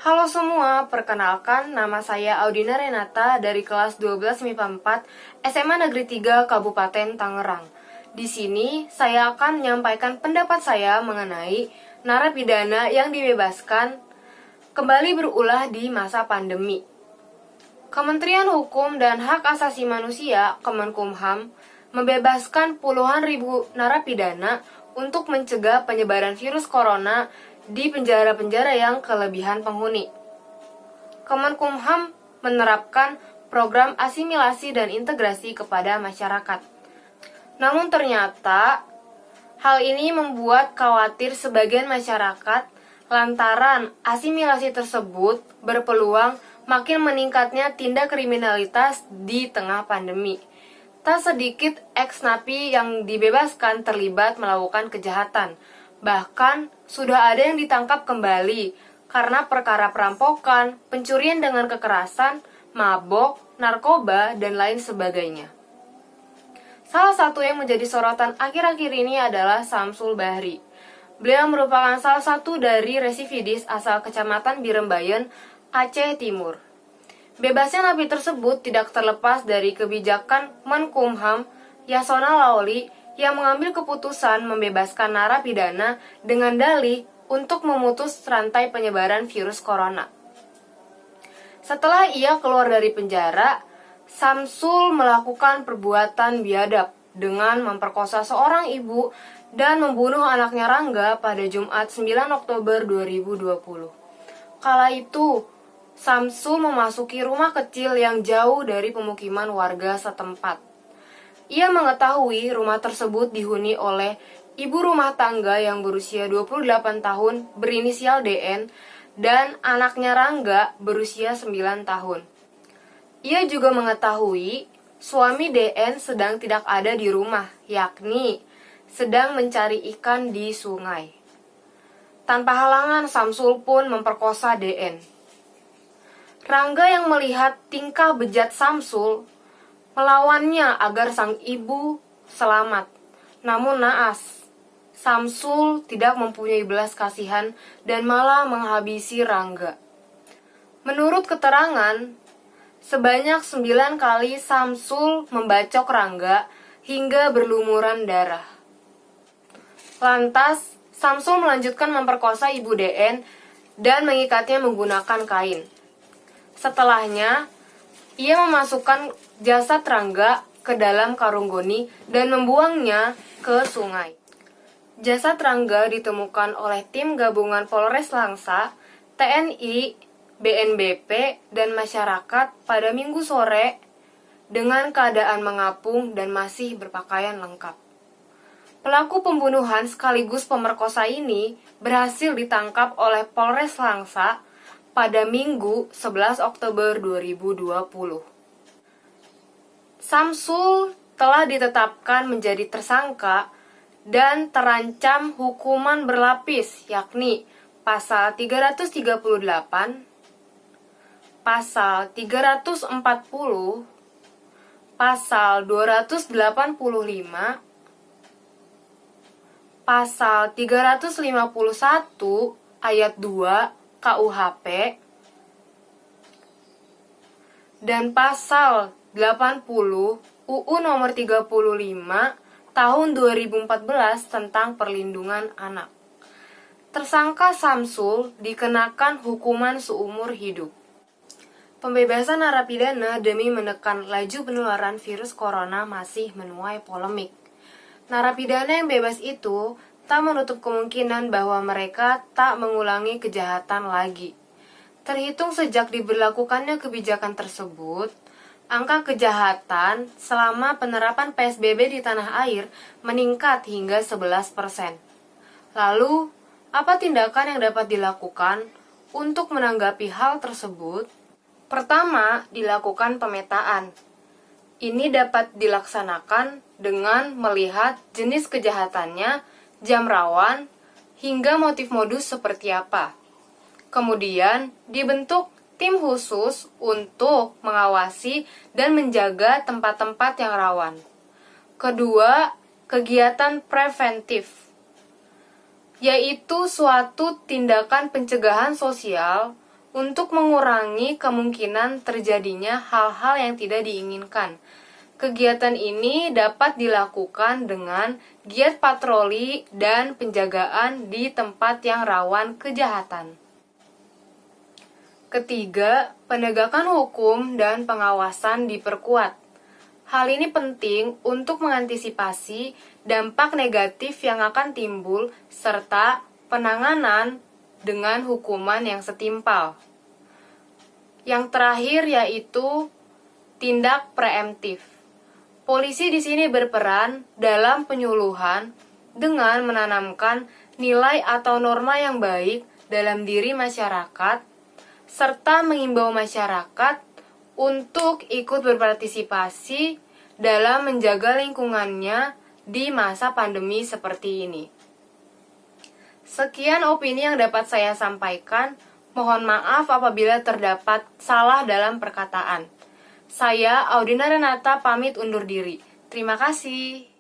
Halo semua, perkenalkan nama saya Audina Renata dari kelas 12 MIPA 4 SMA Negeri 3 Kabupaten Tangerang. Di sini saya akan menyampaikan pendapat saya mengenai narapidana yang dibebaskan kembali berulah di masa pandemi. Kementerian Hukum dan Hak Asasi Manusia Kemenkumham membebaskan puluhan ribu narapidana untuk mencegah penyebaran virus corona di penjara-penjara yang kelebihan penghuni. Kemenkumham menerapkan program asimilasi dan integrasi kepada masyarakat. Namun ternyata hal ini membuat khawatir sebagian masyarakat lantaran asimilasi tersebut berpeluang makin meningkatnya tindak kriminalitas di tengah pandemi. Tak sedikit ex-napi yang dibebaskan terlibat melakukan kejahatan. Bahkan sudah ada yang ditangkap kembali karena perkara perampokan, pencurian dengan kekerasan, mabok, narkoba, dan lain sebagainya. Salah satu yang menjadi sorotan akhir-akhir ini adalah Samsul Bahri. Beliau merupakan salah satu dari resividis asal Kecamatan Birembayan, Aceh Timur. Bebasnya napi tersebut tidak terlepas dari kebijakan Menkumham Yasona Laoli yang mengambil keputusan membebaskan narapidana dengan dalih untuk memutus rantai penyebaran virus corona. Setelah ia keluar dari penjara, Samsul melakukan perbuatan biadab dengan memperkosa seorang ibu dan membunuh anaknya Rangga pada Jumat 9 Oktober 2020. Kala itu, Samsul memasuki rumah kecil yang jauh dari pemukiman warga setempat. Ia mengetahui rumah tersebut dihuni oleh ibu rumah tangga yang berusia 28 tahun berinisial DN dan anaknya Rangga berusia 9 tahun. Ia juga mengetahui suami DN sedang tidak ada di rumah, yakni sedang mencari ikan di sungai. Tanpa halangan, Samsul pun memperkosa DN. Rangga yang melihat tingkah bejat Samsul melawannya agar sang ibu selamat. Namun naas, Samsul tidak mempunyai belas kasihan dan malah menghabisi Rangga. Menurut keterangan, sebanyak 9 kali Samsul membacok Rangga hingga berlumuran darah. Lantas, Samsul melanjutkan memperkosa ibu DN dan mengikatnya menggunakan kain. Setelahnya, ia memasukkan jasad Rangga ke dalam karung goni dan membuangnya ke sungai. Jasad Rangga ditemukan oleh tim gabungan Polres Langsa, TNI, BNBP, dan masyarakat pada Minggu sore dengan keadaan mengapung dan masih berpakaian lengkap. Pelaku pembunuhan sekaligus pemerkosa ini berhasil ditangkap oleh Polres Langsa pada Minggu 11 Oktober 2020. Samsul telah ditetapkan menjadi tersangka dan terancam hukuman berlapis, yakni Pasal 338, Pasal 340, Pasal 285, Pasal 351 ayat 2 KUHP, dan Pasal 80 UU nomor 35 tahun 2014 tentang perlindungan anak. Tersangka Samsul dikenakan hukuman seumur hidup. Pembebasan narapidana demi menekan laju penularan virus corona masih menuai polemik. Narapidana yang bebas itu tak menutup kemungkinan bahwa mereka tak mengulangi kejahatan lagi. Terhitung sejak diberlakukannya kebijakan tersebut, angka kejahatan selama penerapan PSBB di tanah air meningkat hingga 11%. Lalu, apa tindakan yang dapat dilakukan untuk menanggapi hal tersebut? Pertama, dilakukan pemetaan. Ini dapat dilaksanakan dengan melihat jenis kejahatannya, jam rawan, hingga motif modus seperti apa. Kemudian, dibentuk tim khusus untuk mengawasi dan menjaga tempat-tempat yang rawan. Kedua, kegiatan preventif. yaitu suatu tindakan pencegahan sosial untuk mengurangi kemungkinan terjadinya hal-hal yang tidak diinginkan. Kegiatan ini dapat dilakukan dengan giat patroli dan penjagaan di tempat yang rawan kejahatan. Ketiga, penegakan hukum dan pengawasan diperkuat. Hal ini penting untuk mengantisipasi dampak negatif yang akan timbul serta penanganan dengan hukuman yang setimpal. Yang terakhir yaitu tindak preemptif. Polisi di sini berperan dalam penyuluhan dengan menanamkan nilai atau norma yang baik dalam diri masyarakat serta mengimbau masyarakat untuk ikut berpartisipasi dalam menjaga lingkungannya di masa pandemi seperti ini. Sekian opini yang dapat saya sampaikan. Mohon maaf apabila terdapat salah dalam perkataan. Saya, Audina Renata, pamit undur diri. Terima kasih.